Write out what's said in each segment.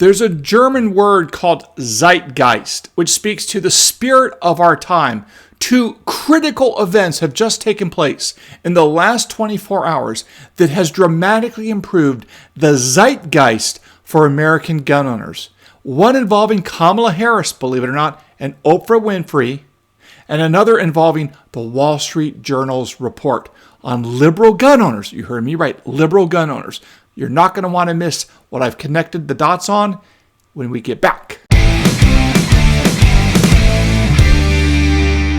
There's a German word called Zeitgeist, which speaks to the spirit of our time. Two critical events have just taken place in the last 24 hours that has dramatically improved the zeitgeist for American gun owners. One involving Kamala Harris, believe it or not, and Oprah Winfrey, and another involving the Wall Street Journal's report on liberal gun owners. You heard me right, liberal gun owners. You're not going to want to miss what I've connected the dots on when we get back.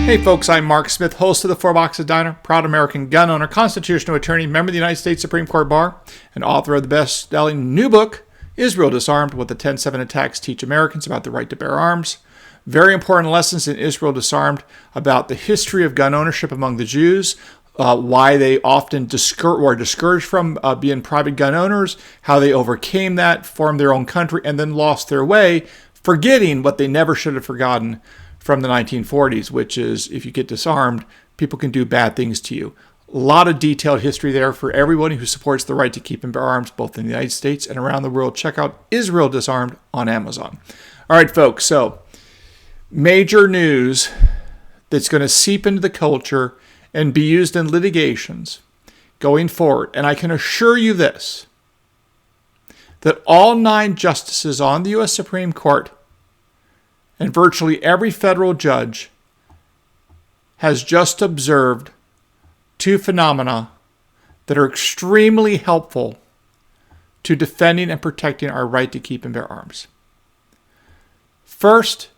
Hey folks, I'm Mark Smith, host of the Four Boxes Diner, proud American gun owner, constitutional attorney, member of the United States Supreme Court Bar, and author of the best-selling new book, Israel Disarmed, What the 10/7 Attacks Teach Americans About the Right to Bear Arms. Very important lessons in Israel Disarmed about the history of gun ownership among the Jews, why they often were discouraged from being private gun owners, how they overcame that, formed their own country, and then lost their way, forgetting what they never should have forgotten from the 1940s, which is if you get disarmed, people can do bad things to you. A lot of detailed history there for everyone who supports the right to keep and bear arms, both in the United States and around the world. Check out Israel Disarmed on Amazon. All right, folks, so major news that's going to seep into the culture and be used in litigations going forward. And I can assure you this, that all 9 justices on the U.S. Supreme Court and virtually every federal judge has just observed 2 phenomena that are extremely helpful to defending and protecting our right to keep and bear arms. First,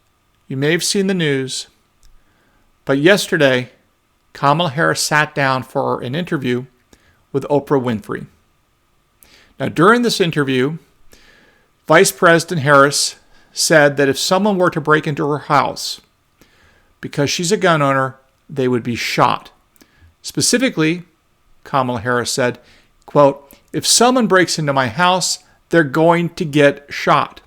you may have seen the news, but yesterday, Kamala Harris sat down for an interview with Oprah Winfrey. Now, during this interview, Vice President Harris said that if someone were to break into her house because she's a gun owner, they would be shot. Specifically, Kamala Harris said, quote, "If someone breaks into my house, they're going to get shot."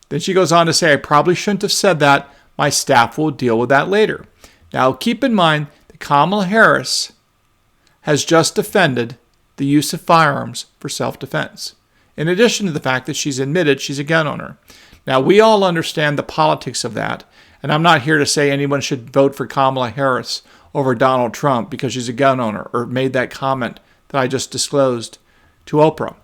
Then she goes on to say, "I probably shouldn't have said that. My staff will deal with that later." Now, keep in mind that Kamala Harris has just defended the use of firearms for self-defense, in addition to the fact that she's admitted she's a gun owner. Now, we all understand the politics of that, and I'm not here to say anyone should vote for Kamala Harris over Donald Trump because she's a gun owner or made that comment that I just disclosed to Oprah.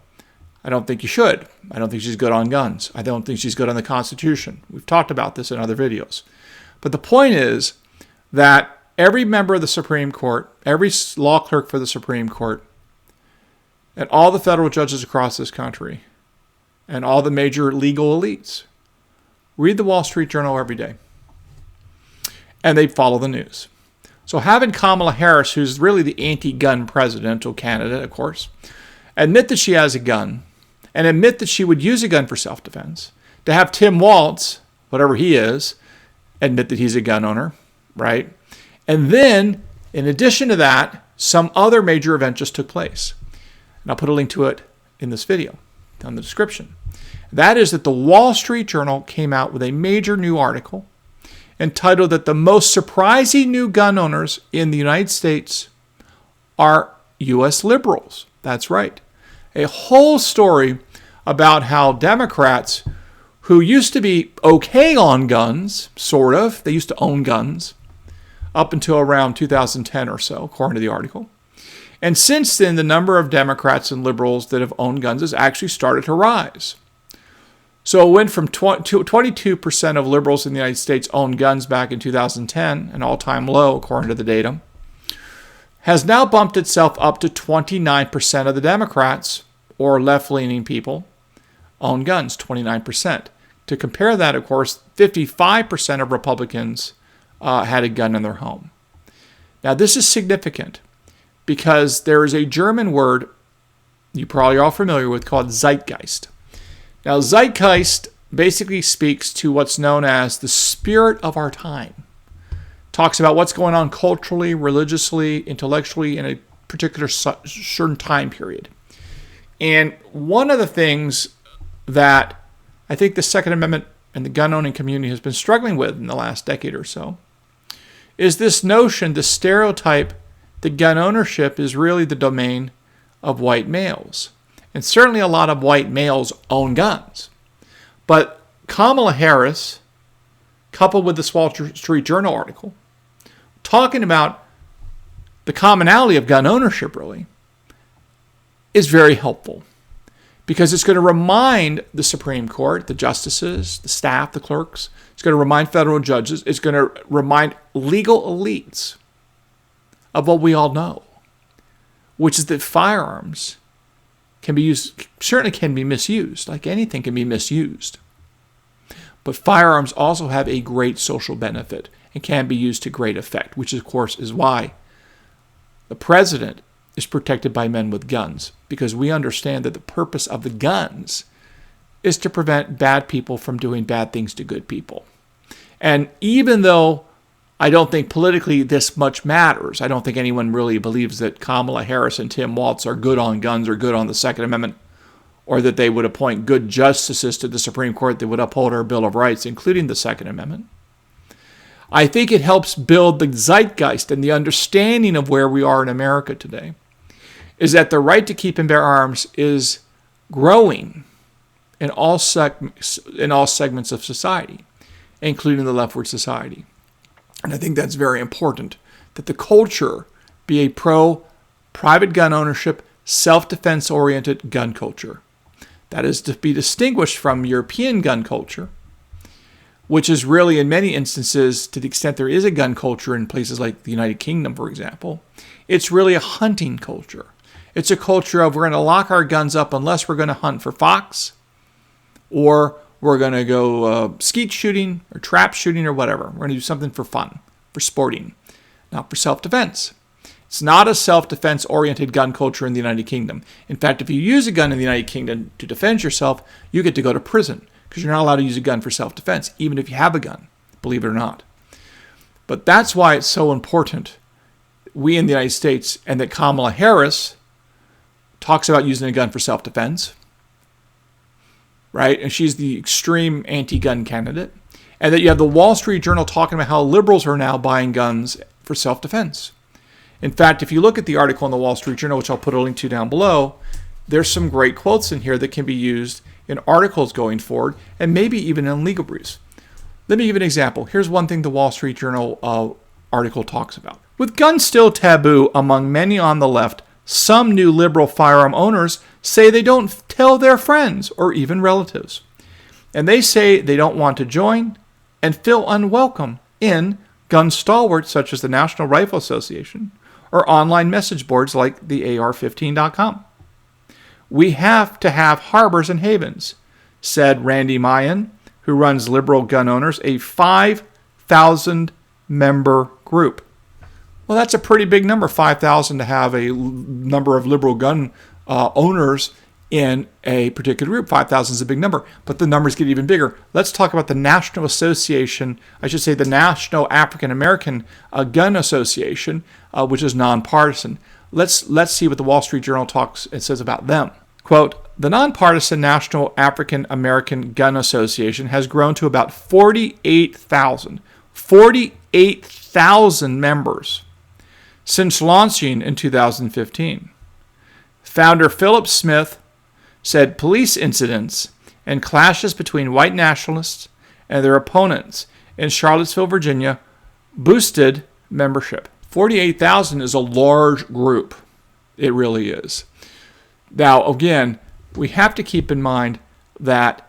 I don't think you should. I don't think she's good on guns. I don't think she's good on the Constitution. We've talked about this in other videos. But the point is that every member of the Supreme Court, every law clerk for the Supreme Court, and all the federal judges across this country, and all the major legal elites read the Wall Street Journal every day. And they follow the news. So having Kamala Harris, who's really the anti-gun presidential candidate, of course, admit that she has a gun and admit that she would use a gun for self-defense, to have Tim Walz, whatever he is, admit that he's a gun owner, right? And then, in addition to that, some other major event just took place. And I'll put a link to it in this video, down in the description. That is that the Wall Street Journal came out with a major new article entitled that the most surprising new gun owners in the United States are U.S. liberals. That's right. A whole story about how Democrats, who used to be okay on guns, sort of, they used to own guns, up until around 2010 or so, according to the article. And since then, the number of Democrats and liberals that have owned guns has actually started to rise. So it went from 22% of liberals in the United States owned guns back in 2010, an all-time low, according to the data, has now bumped itself up to 29% of the Democrats, or left-leaning people, own guns, 29%. To compare that, of course, 55% of Republicans had a gun in their home. Now, this is significant because there is a German word you probably are all familiar with called Zeitgeist. Now, Zeitgeist basically speaks to what's known as the spirit of our time. Talks about what's going on culturally, religiously, intellectually in a particular certain time period. And one of the things that I think the Second Amendment and the gun owning community has been struggling with in the last decade or so is this notion, the stereotype, that gun ownership is really the domain of white males. And certainly a lot of white males own guns. But Kamala Harris, coupled with this Wall Street Journal article, talking about the commonality of gun ownership really, is very helpful. Because it's going to remind the Supreme Court, the justices, the staff, the clerks, it's going to remind federal judges, it's going to remind legal elites of what we all know, which is that firearms can be used, certainly can be misused, like anything can be misused. But firearms also have a great social benefit and can be used to great effect, which of course is why the president is protected by men with guns, because we understand that the purpose of the guns is to prevent bad people from doing bad things to good people. And even though I don't think politically this much matters, I don't think anyone really believes that Kamala Harris and Tim Walz are good on guns or good on the Second Amendment, or that they would appoint good justices to the Supreme Court that would uphold our Bill of Rights, including the Second Amendment. I think it helps build the zeitgeist and the understanding of where we are in America today, is that the right to keep and bear arms is growing in all segments of society, including the leftward society. And I think that's very important, that the culture be a pro-private gun ownership, self-defense-oriented gun culture. That is to be distinguished from European gun culture, which is really, in many instances, to the extent there is a gun culture in places like the United Kingdom, for example, it's really a hunting culture. It's a culture of we're going to lock our guns up unless we're going to hunt for fox, or we're going to go skeet shooting or trap shooting or whatever. We're going to do something for fun, for sporting, not for self-defense. It's not a self-defense-oriented gun culture in the United Kingdom. In fact, if you use a gun in the United Kingdom to defend yourself, you get to go to prison because you're not allowed to use a gun for self-defense, even if you have a gun, believe it or not. But that's why it's so important, we in the United States, and that Kamala Harris talks about using a gun for self-defense, right? And she's the extreme anti-gun candidate. And that you have the Wall Street Journal talking about how liberals are now buying guns for self-defense. In fact, if you look at the article in the Wall Street Journal, which I'll put a link to down below, there's some great quotes in here that can be used in articles going forward, and maybe even in legal briefs. Let me give you an example. Here's one thing the Wall Street Journal article talks about. With guns still taboo among many on the left, some new liberal firearm owners say they don't tell their friends or even relatives. And they say they don't want to join and feel unwelcome in gun stalwarts such as the National Rifle Association or online message boards like the AR15.com. We have to have harbors and havens, said Randy Mayan, who runs Liberal Gun Owners, a 5,000-member group. Well, that's a pretty big number, 5,000, to have a number of liberal gun owners in a particular group. 5,000 is a big number, but the numbers get even bigger. Let's talk about the National Association, I should say the National African American Gun Association, which is nonpartisan. Let's see what the Wall Street Journal talks and says about them. Quote, the nonpartisan National African American Gun Association has grown to about 48,000 members since launching in 2015. Founder Philip Smith said police incidents and clashes between white nationalists and their opponents in Charlottesville, Virginia, boosted membership. 48,000 is a large group. It really is. Now, again, we have to keep in mind that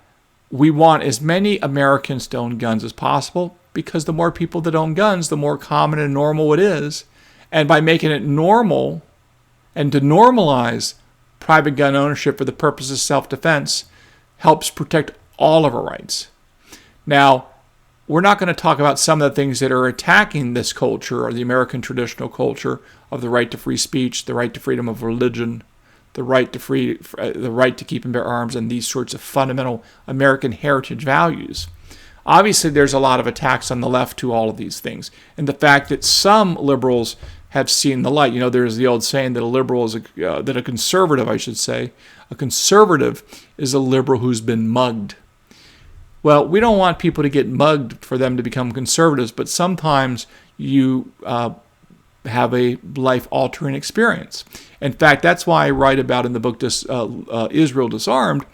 we want as many Americans to own guns as possible, because the more people that own guns, the more common and normal it is. And by making it normal and to normalize private gun ownership for the purpose of self-defense helps protect all of our rights. Now, we're not going to talk about some of the things that are attacking this culture or the American traditional culture of the right to free speech, the right to freedom of religion, the right to keep and bear arms, and these sorts of fundamental American heritage values. Obviously, there's a lot of attacks on the left to all of these things. And the fact that some liberals have seen the light. You know, there's the old saying that a conservative is a liberal who's been mugged. Well, we don't want people to get mugged for them to become conservatives, but sometimes you have a life-altering experience. In fact, that's why I write about in the book Israel Disarmed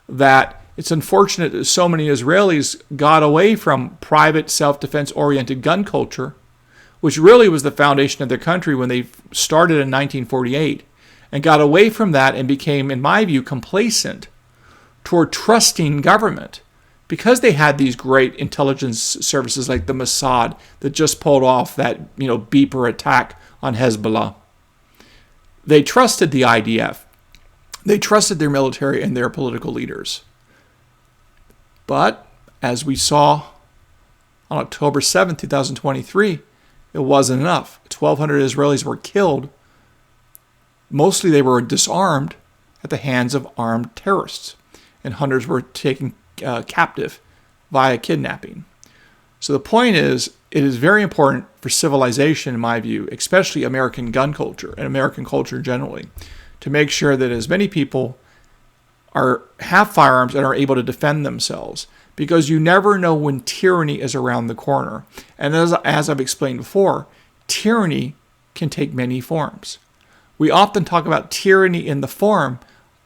that It's unfortunate that so many Israelis got away from private self-defense oriented gun culture, which really was the foundation of their country when they started in 1948, and got away from that and became, in my view, complacent toward trusting government because they had these great intelligence services like the Mossad that just pulled off that beeper attack on Hezbollah. They trusted the IDF. They trusted their military and their political leaders. But as we saw on October 7, 2023, it wasn't enough. 1,200 Israelis were killed. Mostly they were disarmed at the hands of armed terrorists, and hundreds were taken captive via kidnapping. So the point is, it is very important for civilization, in my view, especially American gun culture and American culture generally, to make sure that as many people have firearms and are able to defend themselves, because you never know when tyranny is around the corner. And as I've explained before, tyranny can take many forms. We often talk about tyranny in the form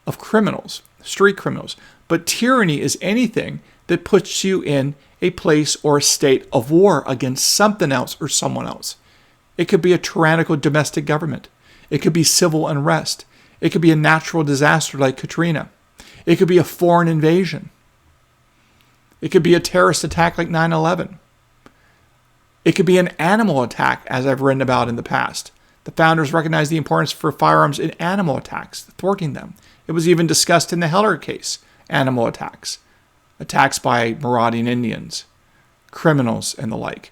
of criminals, street criminals, but tyranny is anything that puts you in a place or a state of war against something else or someone else. It could be a tyrannical domestic government. It could be civil unrest. It could be a natural disaster like Katrina. It could be a foreign invasion. It could be a terrorist attack like 9/11. It could be an animal attack, as I've written about in the past. The founders recognized the importance for firearms in animal attacks, thwarting them. It was even discussed in the Heller case, animal attacks by marauding Indians, criminals, and the like.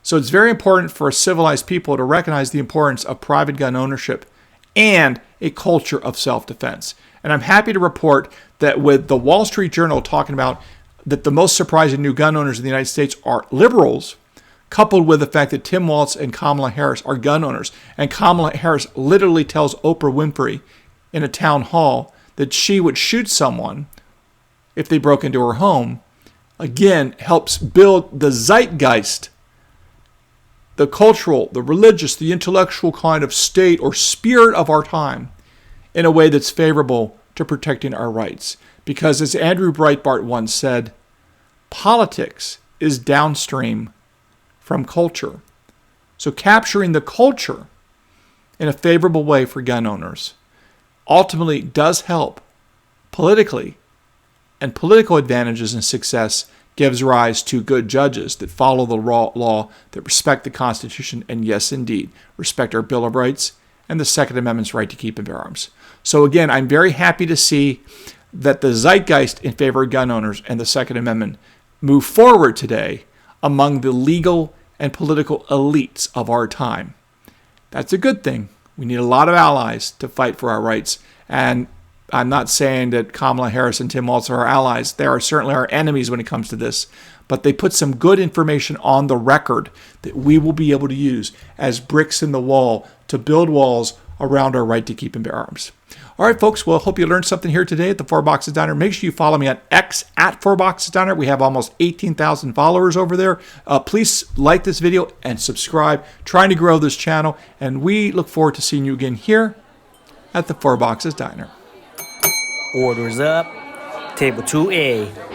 So it's very important for civilized people to recognize the importance of private gun ownership and a culture of self-defense. And I'm happy to report that with the Wall Street Journal talking about that the most surprising new gun owners in the United States are liberals, coupled with the fact that Tim Walz and Kamala Harris are gun owners. And Kamala Harris literally tells Oprah Winfrey in a town hall that she would shoot someone if they broke into her home, again, helps build the zeitgeist, the cultural, the religious, the intellectual kind of state or spirit of our time in a way that's favorable to protecting our rights. Because as Andrew Breitbart once said, politics is downstream from culture. So capturing the culture in a favorable way for gun owners ultimately does help politically, and political advantages and success gives rise to good judges that follow the law, that respect the Constitution, and yes, indeed, respect our Bill of Rights and the Second Amendment's right to keep and bear arms. So again, I'm very happy to see that the zeitgeist in favor of gun owners and the Second Amendment move forward today among the legal and political elites of our time. That's a good thing. We need a lot of allies to fight for our rights. And I'm not saying that Kamala Harris and Tim Walz are our allies. They are certainly our enemies when it comes to this. But they put some good information on the record that we will be able to use as bricks in the wall to build walls around our right to keep and bear arms. All right, folks. Well, hope you learned something here today at the Four Boxes Diner. Make sure you follow me on X at Four Boxes Diner. We have almost 18,000 followers over there. Please like this video and subscribe. Trying to grow this channel. And we look forward to seeing you again here at the Four Boxes Diner. Orders up. Table 2A.